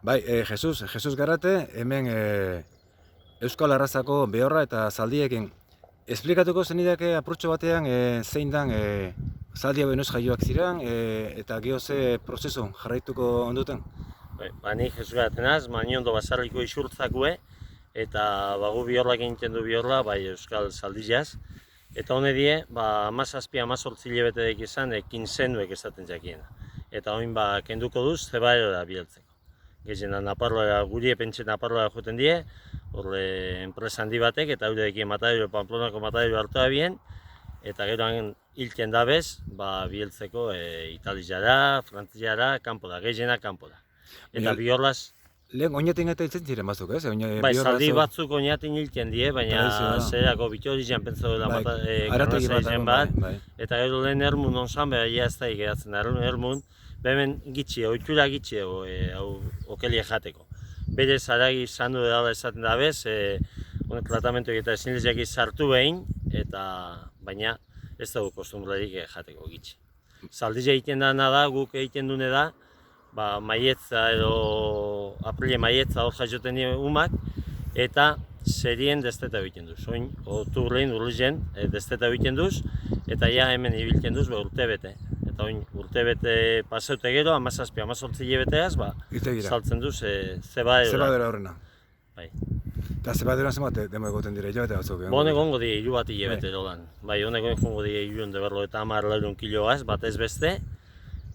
Bai, Jesus Garate, hemen Euskal Arrazako behorra eta zaldiekin. Esplikatuko zenidake apurtxo batean zein dan zaldi hau enoz jaioak ziren eta geho ze prozesu jarraituko onduten? Ni Jesus Garate naz, mani ondo basarriko isurtzakue, eta bagu bihorlak egiten du bihorla, bai Euskal Zaldizaz. Eta hone die, 17-18 hilabetedek izan, kinzenuek esaten jakiena. Eta hoin kenduko duz, zebaerora bieltzeko. Gehien Naparroa, guri pentsen Naparroa joten die, horre enpresa handi batek, eta eurekin matadero, Pamplonako matadero hartu abien, eta geroan hilten dabez, bieltzeko italizara, frantzizara, kanpo da, gehiena kanpo da. Eta bihorlaz... Lehen oinatin eta hiltzen ziren batzuk, ez? Bai, zaldi batzuk oinatin hilten die, baina zerako bitori zen pentsa dela garraza izen bat, eta gero lehen ermun onzan, behar ez da geratzen ermun, behemen gitxi, oitura gitxi okelie jateko. Bere zaragi zandu dela esaten dabez, tratamentu eta ezinleziak sartu behin, baina ez dugu kostumbrarik jateko gitxi. Zaldizia egiten dana da, guk egiten dune da, maietza edo aprile maietza hor jaioten dira umak, eta zerien desteta egiten duz. Oin, oturrein, urlizen, desteta egiten duz, eta ja hemen ibiltzen duz urte bete. Eta oin, urte bete pasaute gero, 17-18 hilabeteaz, saltzen duz zebaadera horrena. Bai. Eta zebaadera zenbat demo egoten dire hilabete batzuk? Honek ongo dira, hiru bat hilabete dolan. Bai, honek ongo dira hilun deberlo eta 10 kiloaz, batez beste,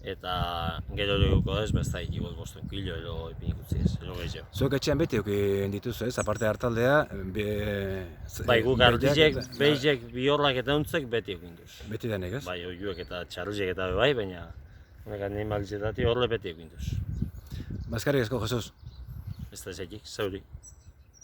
eta gero duguko ez, besta ikigol 5 kilo edo ipin ikutzi ez, edo gehiago. Zuek etxean beti egin dituzu ez, aparte hartaldea... Bai, guk artizek, behizek, bihorlak eta untzek beti egin duz. Beti denek ez? Bai, oiuek eta txarrizek eta bai, baina honek animalizetatik horre beti egin duz. Baskarrik asko, Jesus. Ez da zekik, zauri.